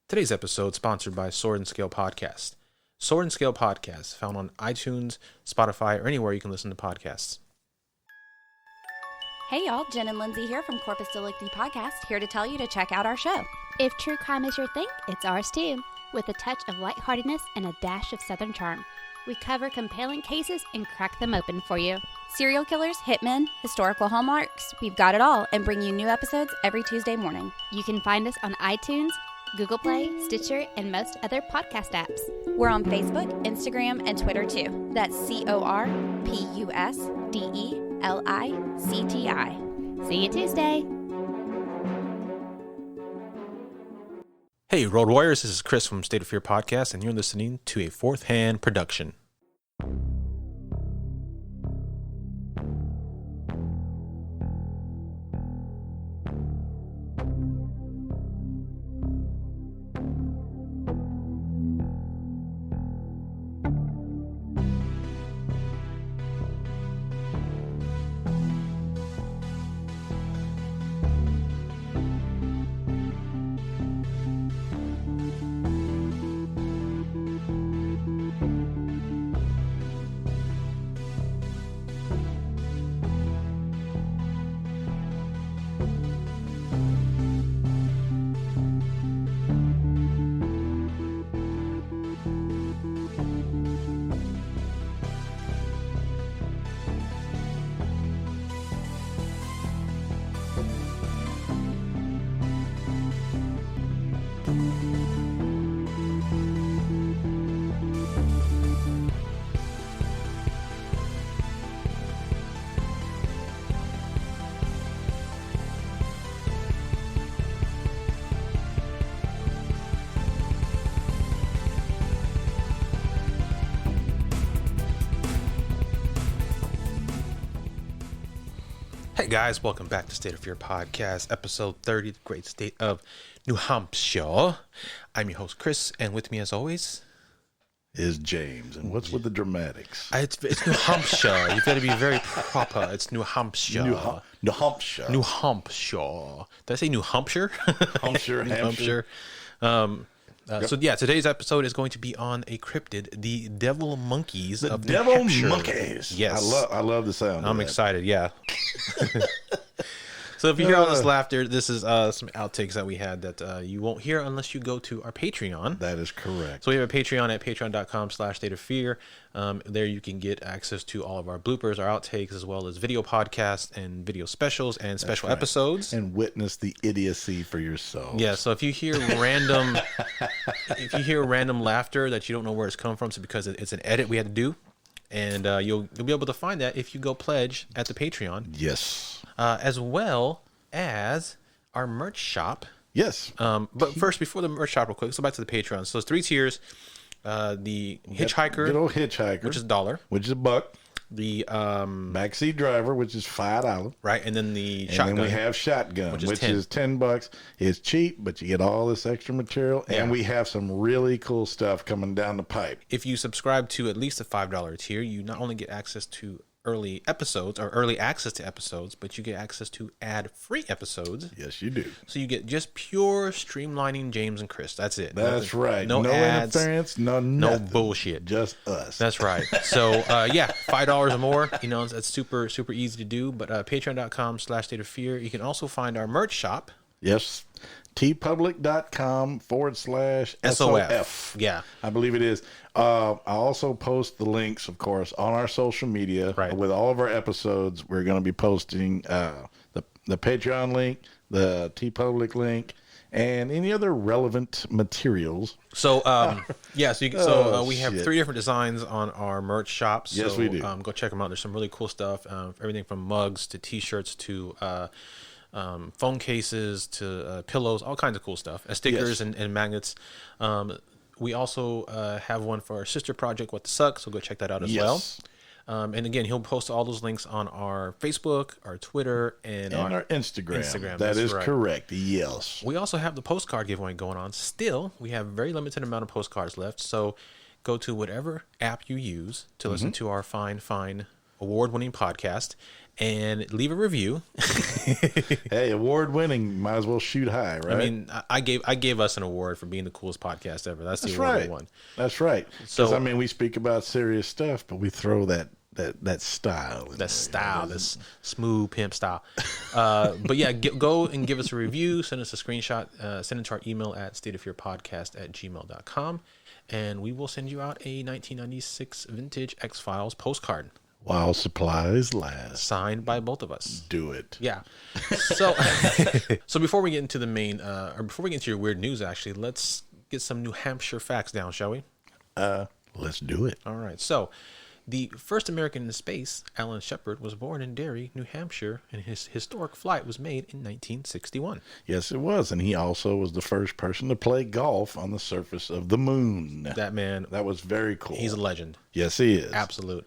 Today's episode sponsored by Sword and Scale Podcast. Sword and Scale Podcast, found on iTunes, Spotify, or anywhere you can listen to podcasts. Hey y'all, Jen and Lindsay here from Corpus Delicti Podcast, here to tell you to check out our show. If true crime is your thing, it's ours too, with a touch of lightheartedness and a dash of Southern charm. We cover compelling cases and crack them open for you. Serial killers, hitmen, historical hallmarks, we've got it all, and bring you new episodes every Tuesday morning. You can find us on iTunes, Google Play, Stitcher, and most other podcast apps. We're on Facebook, Instagram, and Twitter too. That's CORPUSDELICTI. See you Tuesday. Hey, Road Warriors, this is Chris from State of Fear Podcast, and you're listening to a Fourth Hand production. Hey guys, welcome back to State of Fear Podcast, episode 30, the great state of New Hampshire. I'm your host, Chris, and with me as always is James. And what's with the dramatics? It's New Hampshire. You've got to be very proper. It's New Hampshire. New Hampshire. New Hampshire. Did I say New Hampshire? Hampshire. New Hampshire. So yeah, today's episode is going to be on a cryptid, the Devil Monkeys of New Devil Hampshire. Monkeys. Yes. I love the sound. I'm excited, yeah. So if you hear all this laughter, this is some outtakes that we had that you won't hear unless you go to our Patreon. That is correct. So we have a Patreon at patreon.com/stateoffear. There you can get access to all of our bloopers, our outtakes, as well as video podcasts and video specials and special episodes. And witness the idiocy for yourself. Yeah, so if you hear random laughter that you don't know where it's come from, so because it's an edit we had to do. And you'll be able to find that if you go pledge at the Patreon. Yes. As well as our merch shop. Yes. But first, before the merch shop, real quick, let's go back to the Patreon. So it's 3 tiers. The hitchhiker. Good old hitchhiker. Which is $1. Which is $1. The backseat driver, which is $5. Right, and then the and shotgun. then we have shotgun, which $10. is $10. It's cheap, but you get all this extra material, and we have some really cool stuff coming down the pipe. If you subscribe to at least a $5 tier, you not only get access to early episodes or early access to episodes, but you get access to ad-free episodes. Yes, you do. So you get just pure streamlining James and Chris. That's it. That's right. No ads, interference, no bullshit. Just us. That's right. So yeah, $5 or more. You know, that's super easy to do. But patreon.com/stateoffear. You can also find our merch shop. Yes. tpublic.com/SOF. Yeah. I believe it is. I also post the links, of course, on our social media. Right. With all of our episodes. We're going to be posting the Patreon link, the TeePublic link, and any other relevant materials. So yeah, so we have 3 different designs on our merch shop. So, yes, we do. Go check them out. There's some really cool stuff. Everything from mugs to T-shirts to phone cases to pillows, all kinds of cool stuff. Stickers and magnets. We also have one for our sister project, What the Suck, so go check that out as well. And again, he'll post all those links on our Facebook, our Twitter, and our Instagram. That is correct. Yes. We also have the postcard giveaway going on. Still, we have very limited amount of postcards left. So go to whatever app you use to listen to our fine award-winning podcast, and leave a review. Hey, award-winning, might as well shoot high, right? I mean, I gave us an award for being the coolest podcast ever. That's the award we won. That's right. So, So I mean, we speak about serious stuff, but we throw that style. That style, this smooth pimp style. But yeah, go and give us a review. Send us a screenshot. Send it to our email at stateofearpodcast@gmail.com, and we will send you out a 1996 vintage X-Files postcard. While supplies last. Signed by both of us. Do it. Yeah. So, so before we get into the main, or before we get into your weird news, actually, let's get some New Hampshire facts down, shall we? Let's do it. All right. So, the first American in space, Alan Shepard, was born in Derry, New Hampshire, and his historic flight was made in 1961. Yes, it was. And he also was the first person to play golf on the surface of the moon. That man, That was very cool. he's a legend. Yes, he is. Absolute.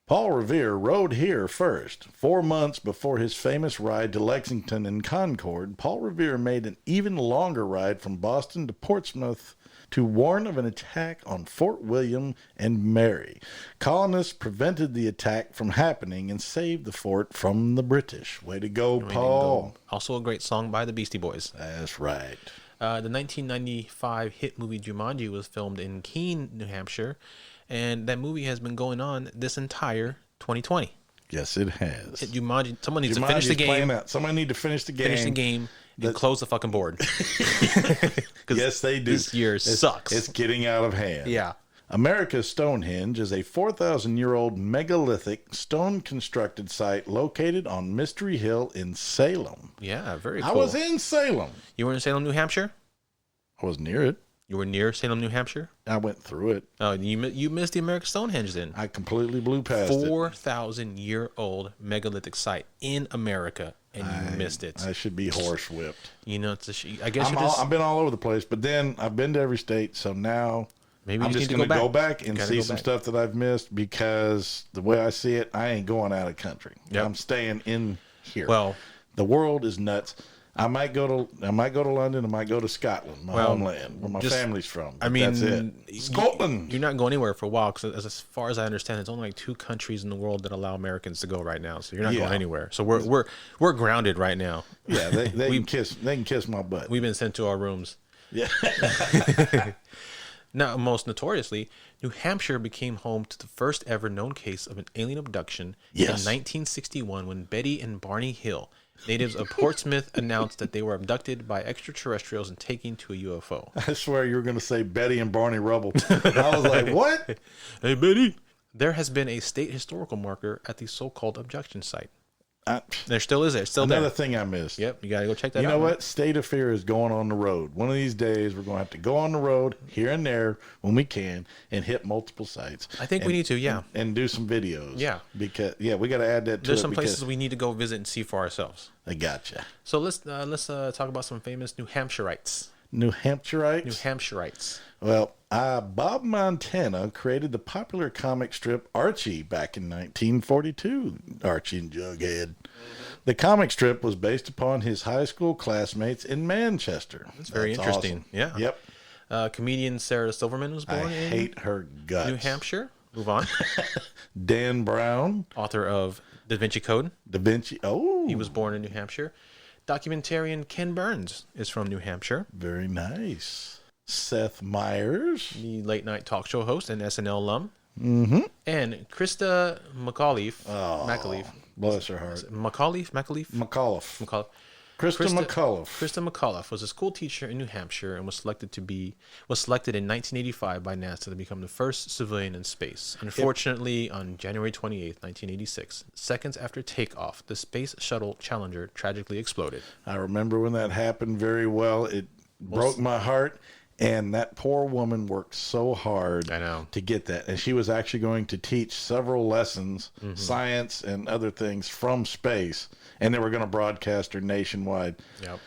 Paul Revere rode here first. 4 months before his famous ride to Lexington and Concord, Paul Revere made an even longer ride from Boston to Portsmouth to warn of an attack on Fort William and Mary. Colonists prevented the attack from happening and saved the fort from the British. Way to go, Paul. Also a great song by the Beastie Boys. That's right. The 1995 hit movie Jumanji was filmed in Keene, New Hampshire, and that movie has been going on this entire 2020. Yes, it has. Jumanji, someone needs to finish the game. Somebody need to finish the game. Finish the game and close the fucking board. Yes, they do. This year sucks. It's getting out of hand. Yeah. America's Stonehenge is a 4,000-year-old megalithic stone-constructed site located on Mystery Hill in Salem. Yeah, very cool. I was in Salem. You were in Salem, New Hampshire? I was near it. You were near Salem, New Hampshire? I went through it. Oh, you missed the American Stonehenge then. I completely blew past it. 4,000-year-old megalithic site in America, and you missed it. I should be horsewhipped. You know, I guess I've been all over the place, but then I've been to every state, so now maybe I'm you just need to going to go back and see some back. stuff that I've missed, because the way I see it, I ain't going out of country. Yep. I'm staying in here. Well, the world is nuts. I might go to London. I might go to Scotland, my homeland, where my family's from. I mean, that's it. Scotland. You're not going anywhere for a while, because as far as I understand, there's only like 2 countries in the world that allow Americans to go right now. So you're not going anywhere. So we're grounded right now. Yeah, they can kiss my butt. We've been sent to our rooms. Yeah. Now, most notoriously, New Hampshire became home to the first ever known case of an alien abduction in 1961 when Betty and Barney Hill, natives of Portsmouth, announced that they were abducted by extraterrestrials and taken to a UFO. I swear you were going to say Betty and Barney Rubble. I was like, what? Hey, Betty. There has been a state historical marker at the so-called abduction site. There still is. There still another thing I missed. Yep, you gotta go check that out. You know what? State of Fear is going on the road. One of these days, we're going to have to go on the road here and there when we can and hit multiple sites. I think we need to, and do some videos. Yeah, because we got to add that to There's it. some places we need to go visit and see for ourselves. I gotcha. So let's talk about some famous New Hampshireites. New Hampshireites. New Hampshireites. Well, Bob Montana created the popular comic strip Archie back in 1942. Archie and Jughead. The comic strip was based upon his high school classmates in Manchester. That's very interesting. Awesome. Yeah. Yep. Comedian Sarah Silverman was born in hate her guts. New Hampshire. Move on. Dan Brown, author of Da Vinci Code. Da Vinci. Oh, he was born in New Hampshire. Documentarian Ken Burns is from New Hampshire. Very nice. Seth Meyers, the late night talk show host and SNL alum. Mm-hmm. And Krista McAuliffe. Bless her heart. McAuliffe. Krista McAuliffe. Krista McAuliffe was a school teacher in New Hampshire and was selected in 1985 by NASA to become the first civilian in space. Unfortunately, on January 28th, 1986, seconds after takeoff, the Space Shuttle Challenger tragically exploded. I remember when that happened very well. It broke my heart. And that poor woman worked so hard to get that. And she was actually going to teach several lessons, science and other things from space. And they were going to broadcast her nationwide. Yep.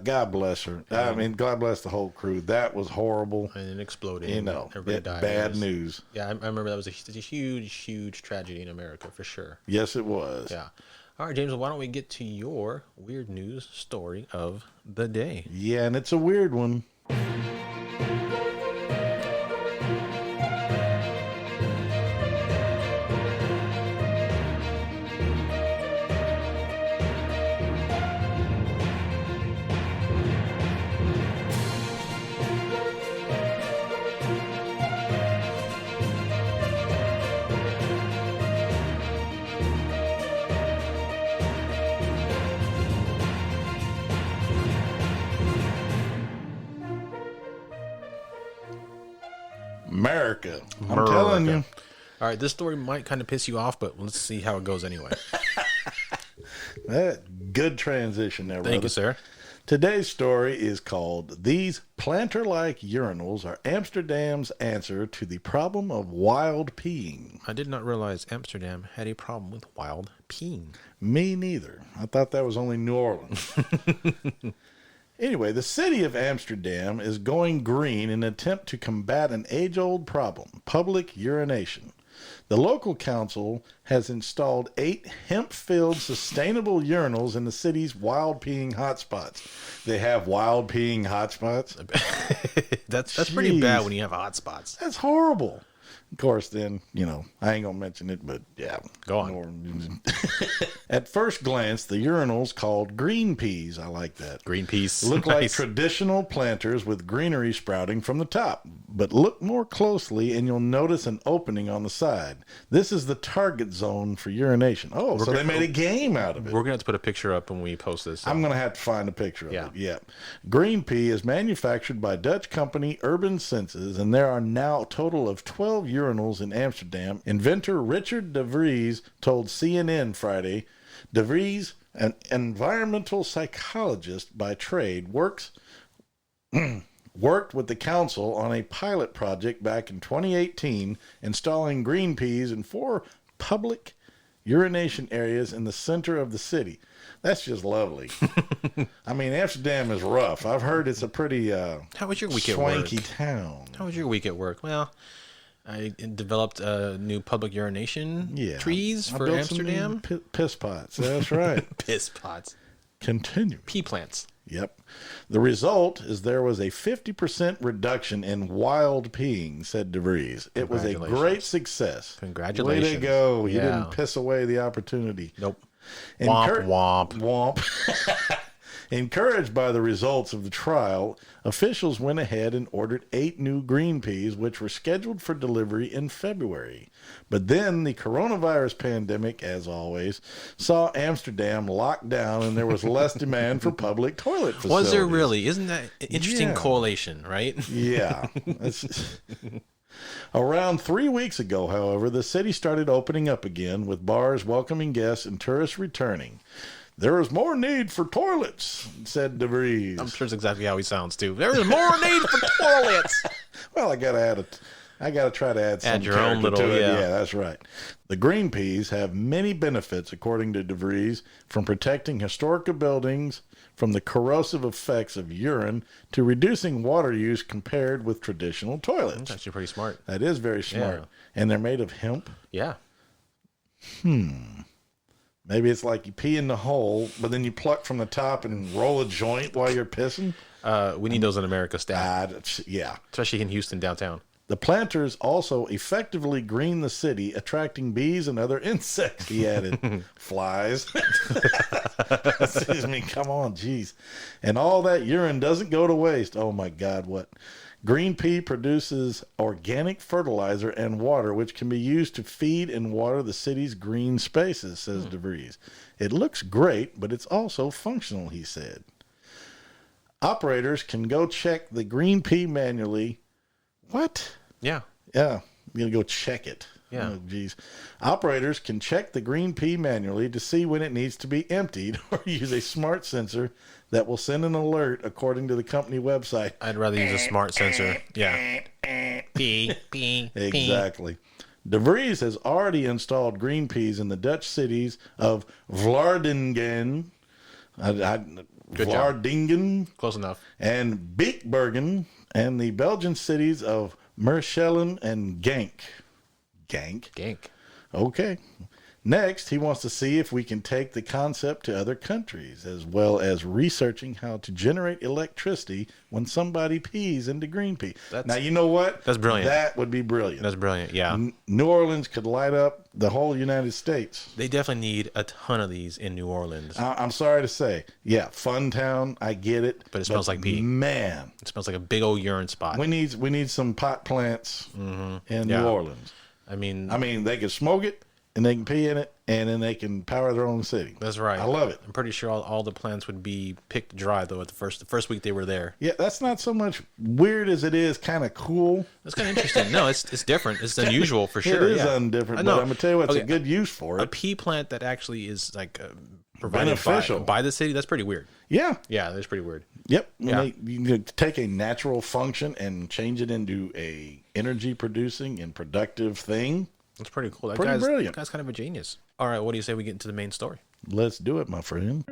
God bless her. I mean, God bless the whole crew. That was horrible. And it exploded. Everybody died. Bad news. Yeah, I remember that was a huge, huge tragedy in America for sure. Yes, it was. Yeah. All right, James, why don't we get to your weird news story of the day? Yeah, and it's a weird one. America. I'm telling you. All right, this story might kind of piss you off, but let's see how it goes anyway. Good transition there, Thank you, sir. Today's story is called These Planter-Like Urinals Are Amsterdam's Answer to the Problem of Wild Peeing. I did not realize Amsterdam had a problem with wild peeing. Me neither. I thought that was only New Orleans. Anyway, the city of Amsterdam is going green in an attempt to combat an age-old problem, public urination. The local council has installed 8 hemp-filled sustainable urinals in the city's wild peeing hotspots. They have wild peeing hotspots? That's pretty bad when you have hotspots. That's horrible. Of course, then, I ain't going to mention it, but yeah. Go on. At first glance, the urinals called green peas, I like that. Green peas. Look like traditional planters with greenery sprouting from the top. But look more closely and you'll notice an opening on the side. This is the target zone for urination. Oh, so they made a game out of it. We're going to have to put a picture up when we post this. I'm going to have to find a picture of it. Yeah. Green pea is manufactured by Dutch company Urban Senses, and there are now a total of 12 urinals in Amsterdam. Inventor Richard de Vries told CNN Friday, de Vries, an environmental psychologist by trade, worked with the council on a pilot project back in 2018, installing green peas in 4 public urination areas in the center of the city. That's just lovely. I mean, Amsterdam is rough. I've heard it's a pretty How was your week swanky at work? town. How was your week at work? Well, I developed new public urination trees for Amsterdam. Some new piss pots. That's right. Piss pots. Continue. Pea plants. Yep. The result is there was a 50% reduction in wild peeing, said De Vries. It was a great success. Congratulations. Way to go. You didn't piss away the opportunity. Nope. Womp. Womp. Encouraged by the results of the trial, officials went ahead and ordered 8 new green peas, which were scheduled for delivery in February. But then the coronavirus pandemic, as always, saw Amsterdam locked down and there was less demand for public toilet facilities. Was there really? Isn't that an interesting correlation, right? Yeah. Around 3 weeks ago, however, the city started opening up again, with bars welcoming guests and tourists returning. There is more need for toilets, said De Vries. I'm sure it's exactly how he sounds, too. There is more need for toilets. Well, I gotta try to add some your own little, to it. Yeah, that's right. The green peas have many benefits, according to De Vries, from protecting historical buildings from the corrosive effects of urine to reducing water use compared with traditional toilets. That's actually pretty smart. That is very smart. Yeah. And they're made of hemp? Yeah. Maybe it's like you pee in the hole, but then you pluck from the top and roll a joint while you're pissing. We need those in America style. Yeah. Especially in Houston downtown. The planters also effectively green the city, attracting bees and other insects, he added. Flies. Excuse me, come on, geez. And all that urine doesn't go to waste. Oh, my God, what? Green pea produces organic fertilizer and water, which can be used to feed and water the city's green spaces, says De Vries. It looks great, but it's also functional, he said. Operators can go check the green pea manually. What? Yeah. Yeah, I'm going to go check it. Yeah. Oh, geez. Operators can check the green pea manually to see when it needs to be emptied or use a smart sensor that will send an alert according to the company website. I'd rather use a smart sensor. Yeah. Pee. Exactly. De Vries has already installed green peas in the Dutch cities of Vlaardingen, Close enough. and Beekbergen, and the Belgian cities of Mechelen and Genk. Genk? Okay. Next, he wants to see if we can take the concept to other countries, as well as researching how to generate electricity when somebody pees into green pea. Now, you know what? That's brilliant. That would be brilliant. That's brilliant, yeah. New Orleans could light up the whole United States. They definitely need a ton of these in New Orleans. I'm sorry to say. Yeah, fun town. I get it. But it smells like pee. Man. It smells like a big old urine spot. We need some pot plants in New Orleans. I mean, they could smoke it. and they can pee in it, and then they can power their own city. That's right. I love it. I'm pretty sure all the plants would be picked dry, though, at the first week they were there. Yeah, that's not so much weird as it is kind of cool. That's kind of interesting. No, it's different. It's unusual for sure. It is undifferent, but I'm going to tell you what's a good use for it. A pea plant that actually is like provided beneficial by the city, that's pretty weird. Yeah. Yeah, that's pretty weird. Yep. Yeah. You can take a natural function and change it into a energy producing and productive thing. That's pretty cool. That Pretty brilliant. That guy's kind of a genius. All right, what do you say we get into the main story? Let's do it, my friend.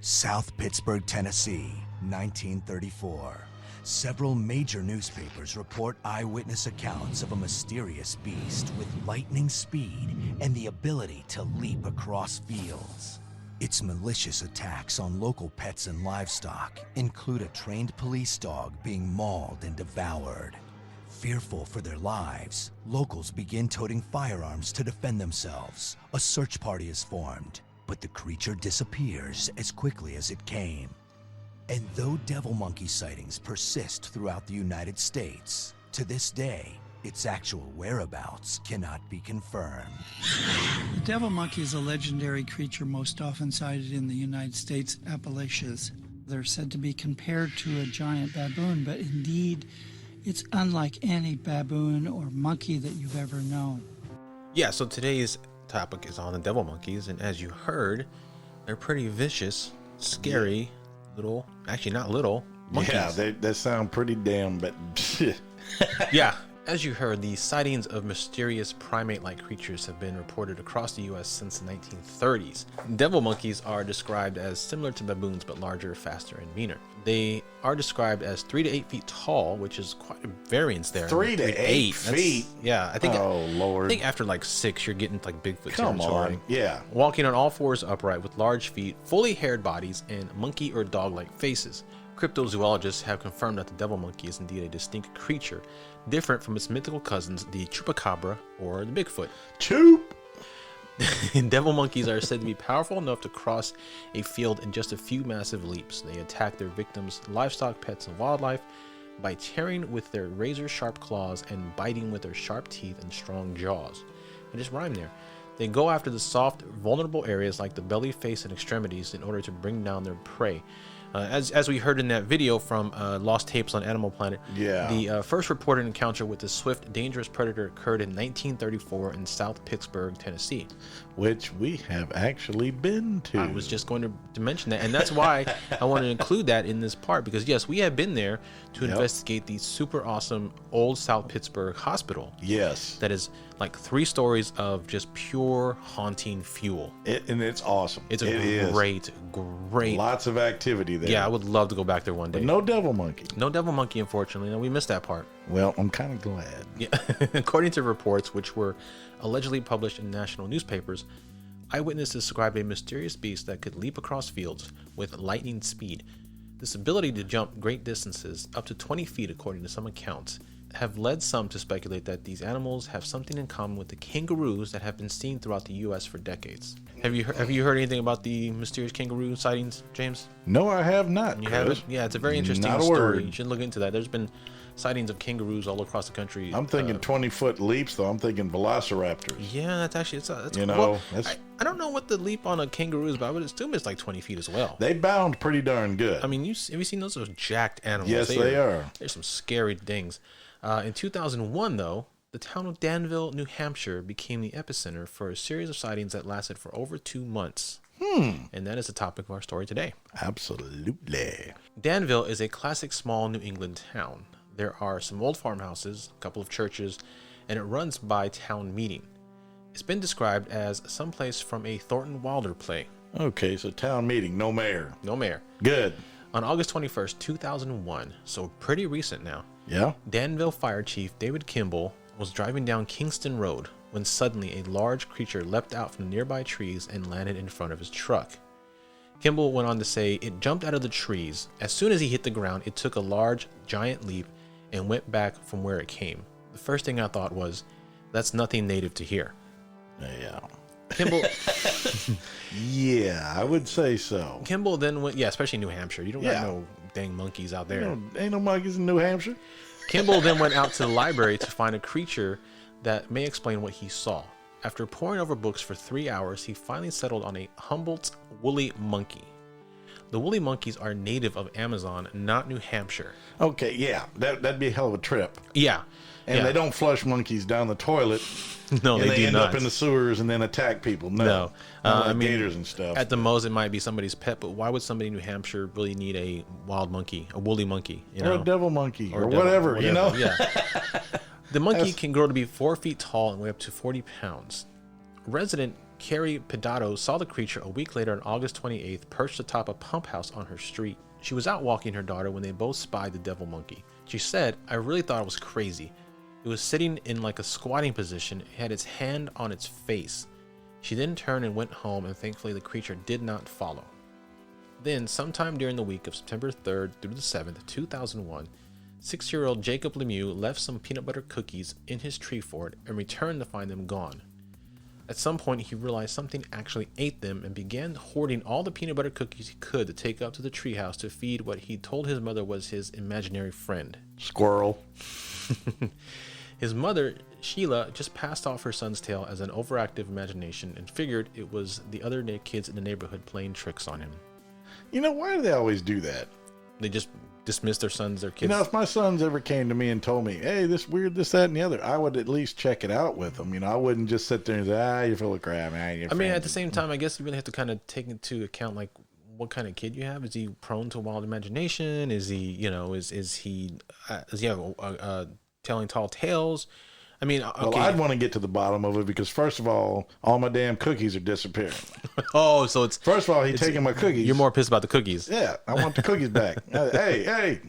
South Pittsburgh, Tennessee, 1934. Several major newspapers report eyewitness accounts of a mysterious beast with lightning speed and the ability to leap across fields. Its malicious attacks on local pets and livestock include a trained police dog being mauled and devoured. Fearful for their lives, locals begin toting firearms to defend themselves. A search party is formed, but the creature disappears as quickly as it came. And though devil monkey sightings persist throughout the United States, to this day, its actual whereabouts cannot be confirmed. The devil monkey is a legendary creature most often sighted in the United States Appalachians. They're said to be compared to a giant baboon, but indeed, it's unlike any baboon or monkey that you've ever known. Yeah, so today's topic is on the devil monkeys, and as you heard, they're pretty vicious, scary, little, actually not little, monkeys. Yeah, they sound pretty damn, but Yeah, as you heard, the sightings of mysterious primate-like creatures have been reported across the U.S. since the 1930s. Devil monkeys are described as similar to baboons, but larger, faster, and meaner. They are described as 3 to 8 feet tall, which is quite a variance there. 3 to 8 feet? Yeah, I think. Oh, Lord. I think after like 6, you're getting like Bigfoot Come territory. on, yeah. Walking on all fours upright with large feet, fully haired bodies, and monkey or dog-like faces. Cryptozoologists have confirmed that the devil monkey is indeed a distinct creature, different from its mythical cousins, the chupacabra or the Bigfoot. Choop! Devil monkeys are said to be powerful enough to cross a field in just a few massive leaps. They attack their victims, livestock, pets, and wildlife by tearing with their razor-sharp claws and biting with their sharp teeth and strong jaws. I just rhymed there. They go after the soft, vulnerable areas like the belly, face, and extremities in order to bring down their prey. As we heard in that video from Lost Tapes on Animal Planet, the first reported encounter with the swift, dangerous predator occurred in 1934 in South Pittsburgh, Tennessee. Which we have actually been to. I was just going to mention that, and that's why I wanted to include that in this part, because yes, we have been there to investigate the super awesome old South Pittsburgh hospital. Yes. That is like 3 stories of just pure haunting fuel. And it's awesome. It's a great. Lots of activity there. Yeah, I would love to go back there one day. But no devil monkey. No devil monkey, unfortunately. No, we missed that part. Well, I'm kind of glad. Yeah. According to reports, which were allegedly published in national newspapers, eyewitnesses described a mysterious beast that could leap across fields with lightning speed. This ability to jump great distances, up to 20 feet according to some accounts, have led some to speculate that these animals have something in common with the kangaroos that have been seen throughout the U.S. for decades. Have you heard anything about the mysterious kangaroo sightings, James? No, I have not. You haven't? Yeah, it's a very interesting story. You should look into that. There's been sightings of kangaroos all across the country. I'm thinking 20-foot leaps, though. I'm thinking velociraptors. Yeah, that's actually I don't know what the leap on a kangaroo is, but I would assume it's like 20 feet as well. They bound pretty darn good. I mean, have you seen those jacked animals? Yes, they are. There's some scary things. In 2001, though, the town of Danville, New Hampshire became the epicenter for a series of sightings that lasted for over 2 months. And that is the topic of our story today. Absolutely. Danville is a classic small New England town. There are some old farmhouses, a couple of churches, and it runs by town meeting. It's been described as someplace from a Thornton Wilder play. Okay, so town meeting, no mayor. No mayor. Good. On August 21st, 2001, so pretty recent now, Yeah? Danville Fire Chief David Kimball was driving down Kingston Road when suddenly a large creature leapt out from the nearby trees and landed in front of his truck. Kimball went on to say it jumped out of the trees. As soon as he hit the ground, it took a large, giant leap and went back from where it came. The first thing I thought was, that's nothing native to here. Yeah. Kimball Yeah, I would say so. Kimball then went, especially New Hampshire. You don't Yeah. got no dang monkeys out there. Ain't no monkeys in New Hampshire. Kimball then went out to the library to find a creature that may explain what he saw. After poring over books for 3 hours, he finally settled on a Humboldt's woolly monkey. The woolly monkeys are native of Amazon, not New Hampshire. Okay, yeah, that'd be a hell of a trip. Yeah. And they don't flush monkeys down the toilet. No, and they they do end not. up in the sewers and then attack people. No. Not like gators and stuff. At the most, it might be somebody's pet, but why would somebody in New Hampshire really need a wild monkey, a woolly monkey? You know? Or a devil monkey, or devil- whatever, you know? Yeah. The monkey can grow to be 4 feet tall and weigh up to 40 pounds. Resident Carrie Pedato saw the creature a week later on August 28th perched atop a pump house on her street. She was out walking her daughter when they both spied the devil monkey. She said, "I really thought it was crazy. It was sitting in like a squatting position. It had its hand on its face." She then turned and went home, and thankfully the creature did not follow. Then, sometime during the week of September 3rd through the 7th, 2001, 6-year-old Jacob Lemieux left some peanut butter cookies in his tree fort and returned to find them gone. At some point, he realized something actually ate them and began hoarding all the peanut butter cookies he could to take up to the treehouse to feed what he told his mother was his imaginary friend. Squirrel. His mother, Sheila, just passed off her son's tale as an overactive imagination and figured it was the other kids in the neighborhood playing tricks on him. You know, why do they always do that? They just dismiss their sons, their kids. You know, if my sons ever came to me and told me, hey, this weird, this, that, and the other, I would at least check it out with them. You know, I wouldn't just sit there and say, you're full of crap, man. I mean, at the same time, I guess you really have to kind of take into account, like, what kind of kid you have. Is he prone to wild imagination? Is he, you know, is he have telling tall tales? I mean, okay. Well, I'd want to get to the bottom of it because, first of all my damn cookies are disappearing. Oh, so it's... First of all, he's taking my cookies. You're more pissed about the cookies. Yeah, I want the cookies back. Hey.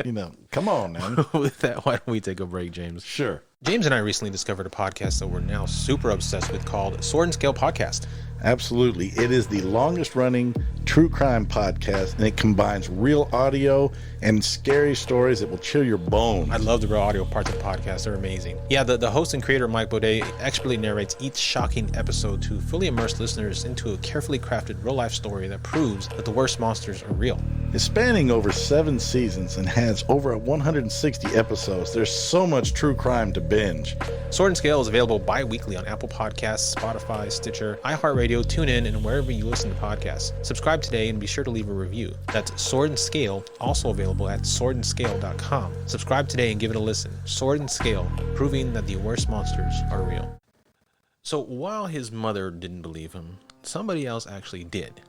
You know, come on, man. With that, why don't we take a break, James? Sure. James and I recently discovered a podcast that we're now super obsessed with called Sword and Scale Podcast. Absolutely. It is the longest running true crime podcast, and it combines real audio and scary stories that will chill your bones. I love the real audio parts of the podcast. They're amazing. Yeah, the host and creator, Mike Baudet, expertly narrates each shocking episode to fully immerse listeners into a carefully crafted real-life story that proves that the worst monsters are real. It's spanning over 7 seasons and has over 160 episodes. There's so much true crime to binge. Sword and Scale is available bi-weekly on Apple Podcasts, Spotify, Stitcher, iHeartRadio, TuneIn, and wherever you listen to podcasts. Subscribe today and be sure to leave a review. That's Sword and Scale, also available at swordandscale.com. Subscribe today and give it a listen. Sword and Scale, proving that the worst monsters are real. So while his mother didn't believe him, somebody else actually did.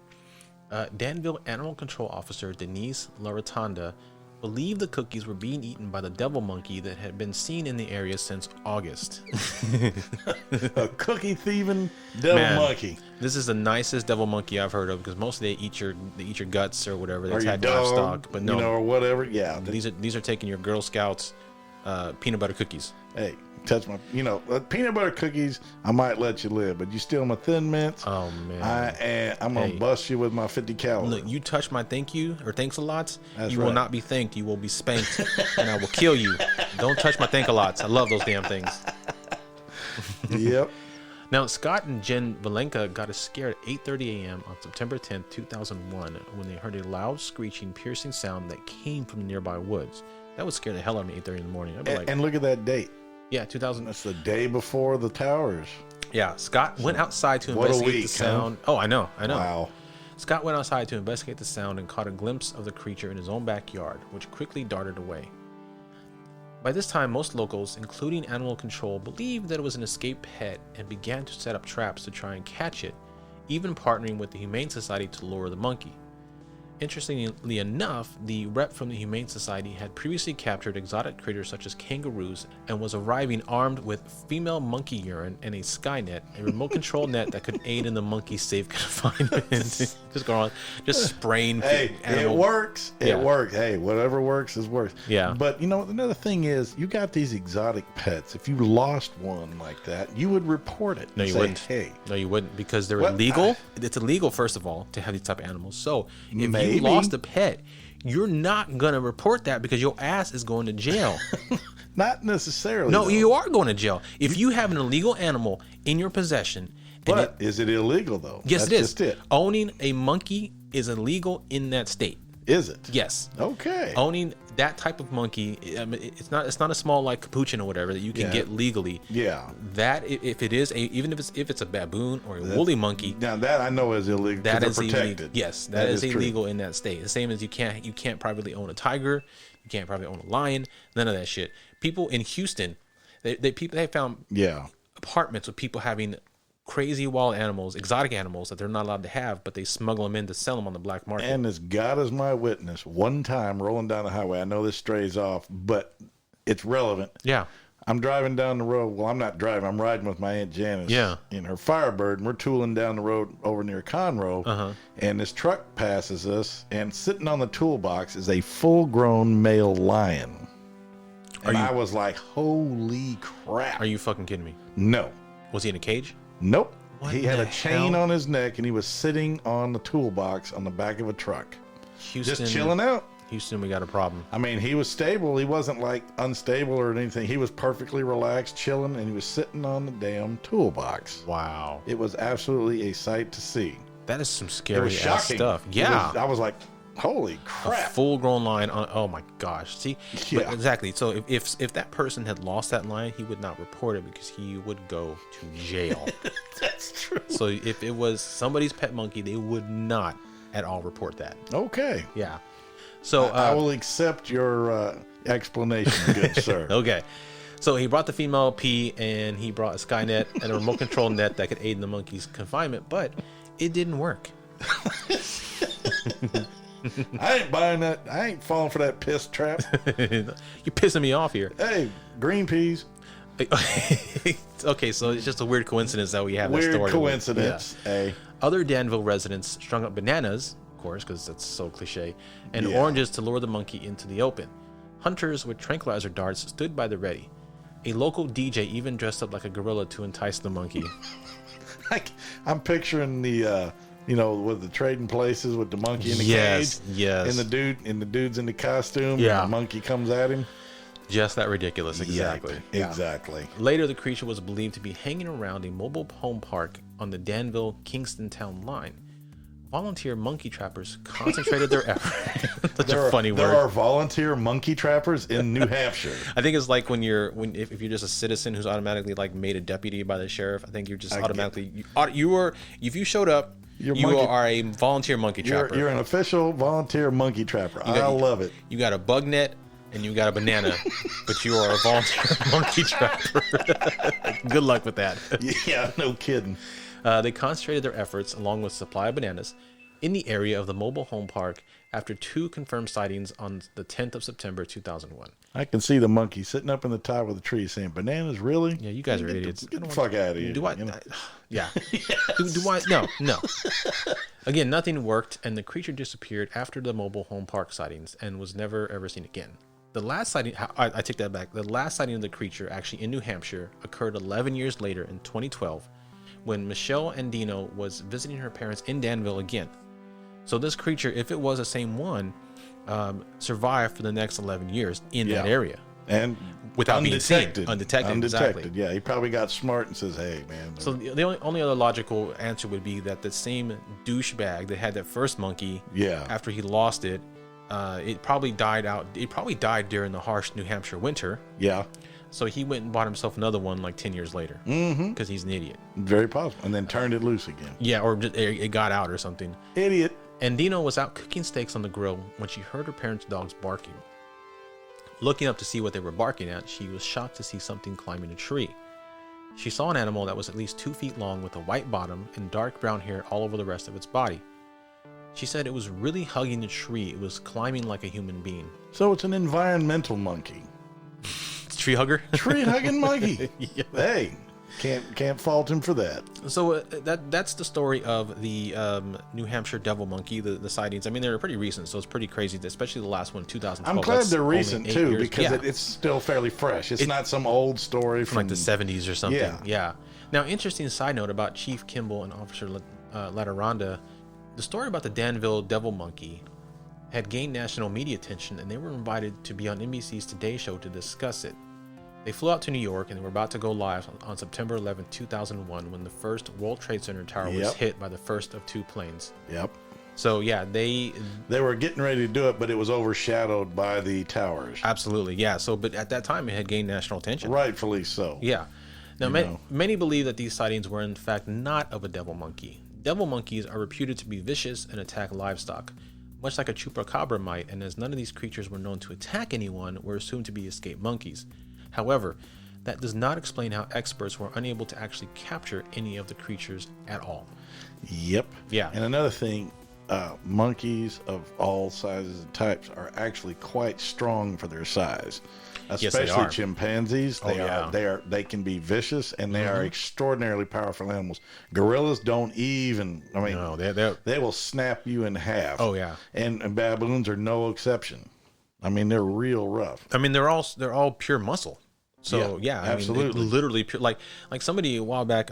Danville Animal Control Officer Denise LaRotonda believed the cookies were being eaten by the devil monkey that had been seen in the area since August. A cookie thieving devil monkey. This is the nicest devil monkey I've heard of because mostly they eat your guts or whatever. They Or your attack dog, livestock, but no, you know, or whatever. Yeah. these are taking your Girl Scouts peanut butter cookies. Hey, touch my, peanut butter cookies, I might let you live, but you steal my Thin Mints, Oh man, I'm going to bust you with my 50 calories. Look, you touch my thank you or thanks a lots, That's you will right. not be thanked. You will be spanked, and I will kill you. Don't touch my thank a lots. I love those damn things. Yep. Now, Scott and Jen Valenka got a scare at 8:30 a.m. on September 10th, 2001, when they heard a loud, screeching, piercing sound that came from the nearby woods. That would scare the hell out of me at 8:30 in the morning. I'd be like, And look at that date. yeah, 2000. That's the day before the towers. Yeah, Scott went outside to What a investigate the week, sound. Oh, I know. Wow. Scott went outside to investigate the sound and caught a glimpse of the creature in his own backyard, which quickly darted away. By this time, most locals, including animal control, believed that it was an escaped pet and began to set up traps to try and catch it, even partnering with the Humane Society to lure the monkey. Interestingly enough, the rep from the Humane Society had previously captured exotic critters such as kangaroos and was arriving armed with female monkey urine and a sky net, a remote control net that could aid in the monkey's safe confinement. Just go on, just spraying. Hey, it works. It works. Hey, whatever works is works. Yeah. But you know, another thing is, you got these exotic pets. If you lost one like that, you would report it. No, you wouldn't. Hey, no, you wouldn't, because they're illegal. It's illegal, first of all, to have these type of animals. So if you lost a pet, you're not gonna report that because your ass is going to jail. Not necessarily. No, though. you are going to jail if you have an illegal animal in your possession. But is it illegal though? Yes, That's it is. Just it. Owning a monkey is illegal in that state. Is it? Yes. Okay. Owning that type of monkey, I mean, it's not a small like capuchin or whatever that you can get legally. Yeah. That if it is even if it's a baboon or a woolly monkey. Now that I know is illegal. That is protected. illegal. Yes, that is illegal true. in that state. The same as you can't privately own a tiger, you can't privately own a lion, none of that shit. People in Houston, they found apartments with people having crazy wild animals, exotic animals that they're not allowed to have, but they smuggle them in to sell them on the black market. And as God is my witness, one time rolling down the highway, I know this strays off, but it's relevant. Yeah. I'm driving down the road. Well, I'm not driving. I'm riding with my Aunt Janice in her Firebird, and we're tooling down the road over near Conroe, and this truck passes us, and sitting on the toolbox is a full-grown male lion. And I was like, holy crap. Are you fucking kidding me? No. Was he in a cage? Nope. What he had the a chain hell? on his neck, and he was sitting on the toolbox on the back of a truck. Houston, Just chilling out. Houston, we got a problem. I mean, he was stable. He wasn't like unstable or anything. He was perfectly relaxed, chilling, and he was sitting on the damn toolbox. Wow. It was absolutely a sight to see. That is some It scary was ass shocking. stuff. Yeah. I was like, holy A crap. full-grown lion on. Oh my gosh! See, Yeah. But exactly. So if that person had lost that lion, he would not report it because he would go to jail. That's true. So if it was somebody's pet monkey, they would not at all report that. Okay. Yeah. So I will accept your explanation, good sir. okay. So he brought the female pea, and he brought a Skynet and a remote control net that could aid in the monkey's confinement, but it didn't work. I ain't buying that. I ain't falling for that piss trap. You're pissing me off here. Hey, green peas. Okay, so it's just a weird coincidence that we have that Weird story. coincidence. Yeah. Hey. Other Danville residents strung up bananas, of course, because that's so cliche, and oranges to lure the monkey into the open. Hunters with tranquilizer darts stood by the ready. A local DJ even dressed up like a gorilla to entice the monkey. I'm picturing the with the trading places with the monkey in the cage. Yes. And the dude's in the costume. Yeah. And the monkey comes at him. Just that ridiculous, exactly. Yeah, exactly. Later, the creature was believed to be hanging around a mobile home park on the Danville-Kingston town line. Volunteer monkey trappers concentrated their efforts. Such a funny word. There are volunteer monkey trappers in New Hampshire. I think it's like if you're just a citizen who's automatically like made a deputy by the sheriff. I think you're just automatically if you showed up, you are a volunteer monkey trapper. You're an official volunteer monkey trapper. I love it. You got a bug net and you got a banana, but you are a volunteer monkey trapper. Good luck with that. Yeah, no kidding. They concentrated their efforts, along with supply of bananas, in the area of the mobile home park after 2 confirmed sightings on the 10th of September 2001. I can see the monkey sitting up in the top of the tree saying, "Bananas, really? Yeah, you guys are idiots. Get the fuck out of here." Do I? Yeah. Do I? No. Again, nothing worked, and the creature disappeared after the mobile home park sightings and was never ever seen again. The last sighting, I take that back. The last sighting of the creature, actually in New Hampshire, occurred 11 years later in 2012, when Michelle Andino was visiting her parents in Danville again. So this creature, if it was the same one, survived for the next 11 years in that area. And without being seen. Undetected. Undetected, Exactly. yeah. He probably got smart and says, "Hey, man." So the only other logical answer would be that the same douchebag that had that first monkey, after he lost it, it probably died out. It probably died during the harsh New Hampshire winter. Yeah. So he went and bought himself another one like 10 years later. Because he's an idiot. Very possible. And then turned it loose again. Yeah, or it got out or something. Idiot. And Dino was out cooking steaks on the grill when she heard her parents' dogs barking. Looking up to see what they were barking at, she was shocked to see something climbing a tree. She saw an animal that was at least 2 feet long with a white bottom and dark brown hair all over the rest of its body. She said it was really hugging the tree. It was climbing like a human being. So it's an environmental monkey. It's a tree hugger? Tree hugging monkey. Yeah. Hey, can't fault him for that. So that's the story of the New Hampshire Devil Monkey, the sightings. I mean, they're pretty recent, so it's pretty crazy, especially the last one, 2012. I'm glad That's they're only recent, 8 too, years. because Yeah. it's still fairly fresh. It's not some old story From like the 70s or something. Yeah. Now, interesting side note about Chief Kimball and Officer Lataranda. The story about the Danville Devil Monkey had gained national media attention, and they were invited to be on NBC's Today Show to discuss it. They flew out to New York, and they were about to go live on September 11, 2001, when the first World Trade Center tower was hit by the first of 2 planes. Yep. So, yeah, they were getting ready to do it, but it was overshadowed by the towers. Absolutely, yeah. So, but at that time, it had gained national attention. Rightfully so. Yeah. Now, many believe that these sightings were, in fact, not of a devil monkey. Devil monkeys are reputed to be vicious and attack livestock, much like a chupacabra might, and as none of these creatures were known to attack anyone, were assumed to be escaped monkeys. However, that does not explain how experts were unable to actually capture any of the creatures at all. Yep. Yeah. And another thing, monkeys of all sizes and types are actually quite strong for their size. Especially yes, they are. Chimpanzees. They can be vicious, and they are extraordinarily powerful animals. Gorillas don't even. I mean, No, they will snap you in half. Oh yeah. And baboons are no exception. I mean, they're real rough. I mean, they're all pure muscle. So yeah, absolutely. I mean, literally pure. Like somebody a while back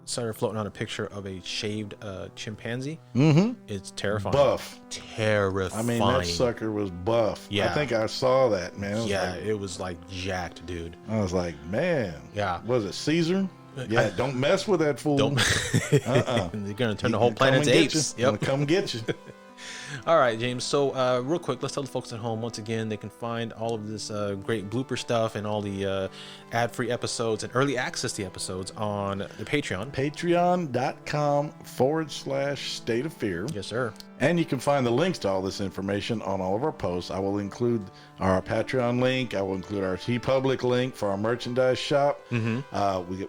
started floating on a picture of a shaved chimpanzee. Mm-hmm. It's terrifying. Buff. Terrifying. I mean, that sucker was buff. Yeah. I think I saw that, man. It was like jacked, dude. I was like, man. Yeah. Was it Caesar? Yeah, don't mess with that fool. Don't. They're gonna turn the whole planet to apes. Yep. Come get you. All right, James. So real quick, let's tell the folks at home once again they can find all of this great blooper stuff and all the ad-free episodes and early access to the episodes on the Patreon. Patreon.com/State of Fear. Yes, sir. And you can find the links to all this information on all of our posts. I will include our Patreon link. I will include our TeePublic link for our merchandise shop. Mm-hmm.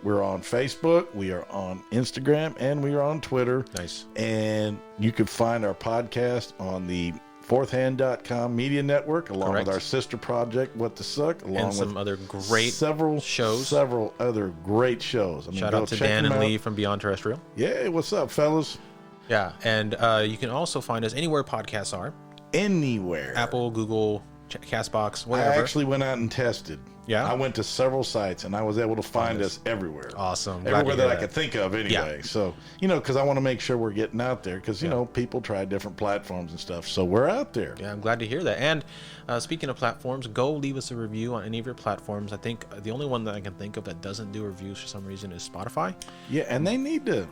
We're on Facebook. We are on Instagram. And we are on Twitter. Nice. And you can find our podcast on the fourthhand.com media network, along with our sister project, What the Suck, along with some other great several other great shows. I mean, shout out to Dan and Lee from Beyond Terrestrial. Yeah, what's up, fellas? Yeah, and you can also find us anywhere podcasts are. Anywhere. Apple, Google, Castbox, whatever. I actually went out and tested. Yeah? I went to several sites, and I was able to find us everywhere. Awesome. Everywhere that I could think of, anyway. Yeah. So, because I want to make sure we're getting out there, because, people try different platforms and stuff. So we're out there. Yeah, I'm glad to hear that. And speaking of platforms, go leave us a review on any of your platforms. I think the only one that I can think of that doesn't do reviews for some reason is Spotify. Yeah, and they need to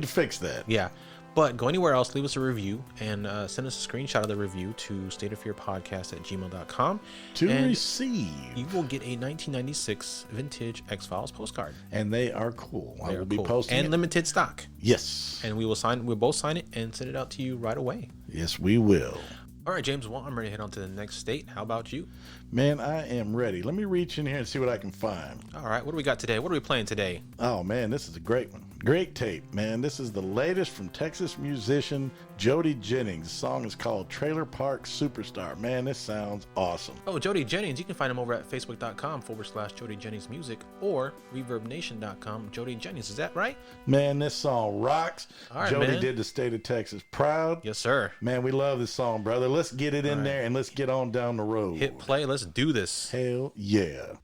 fix that. Yeah. But go anywhere else, leave us a review, and send us a screenshot of the review to stateoffearpodcast@gmail.com. To receive. You will get a 1996 vintage X-Files postcard. And they are cool. I will be posting and it. limited stock. Yes. And we'll both sign it and send it out to you right away. Yes, we will. All right, James. Well, I'm ready to head on to the next state. How about you? Man, I am ready. Let me reach in here and see what I can find. All right. What do we got today? What are we playing today? Oh, man, this is a great one. Great tape, man. This is the latest from Texas musician Jody Jennings. The song is called Trailer Park Superstar. Man, this sounds awesome. Oh, Jody Jennings. You can find him over at facebook.com/Jody Jennings Music or ReverbNation.com. Jody Jennings. Is that right? Man, this song rocks. All right, Jody man. did the state of Texas proud. Yes, sir. Man, we love this song, brother. Let's get it in there and let's get on down the road. Hit play. Let's do this. Hell yeah.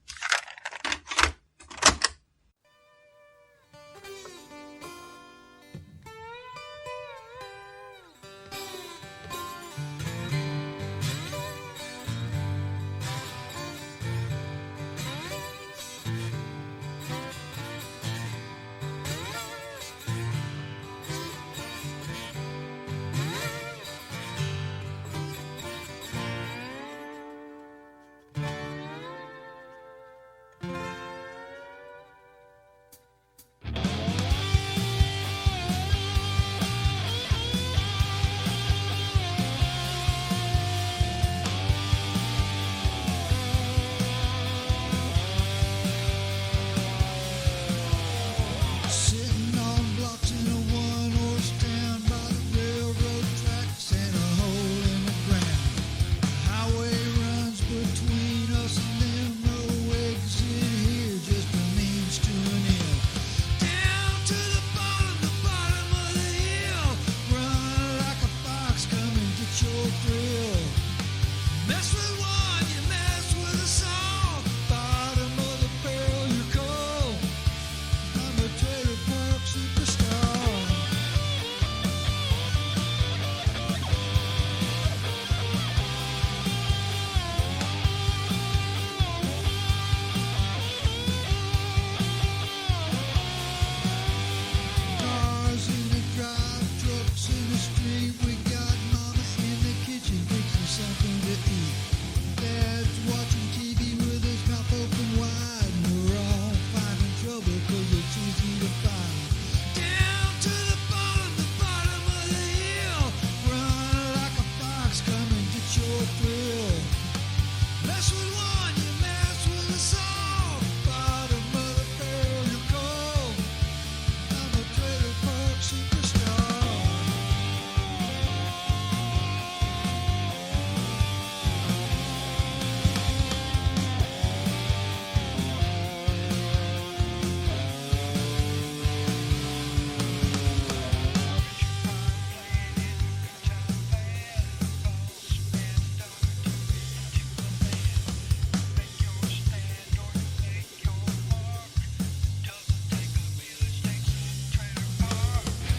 your thrill. Mess with one, you mess with us all. Bottom of the barrel you call. I'm a trailer park superstar.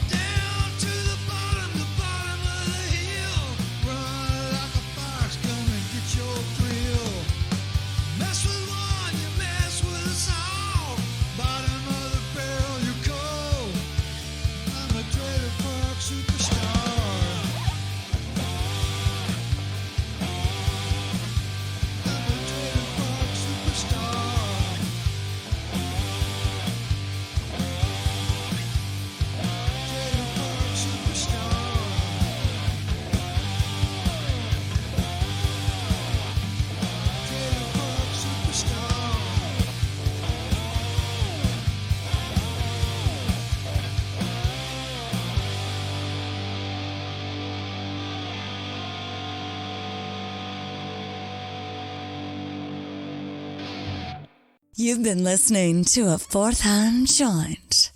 Down to the bottom of the hill. Run like a fox, come and get your thrill. Mess with one, you mess with us all. Bottom of the barrel you cold. I'm a trailer park superstar. I'm a trailer park superstar. Trailer park superstar. Trailer park superstar. You've been listening to a Fourth Hand Joint.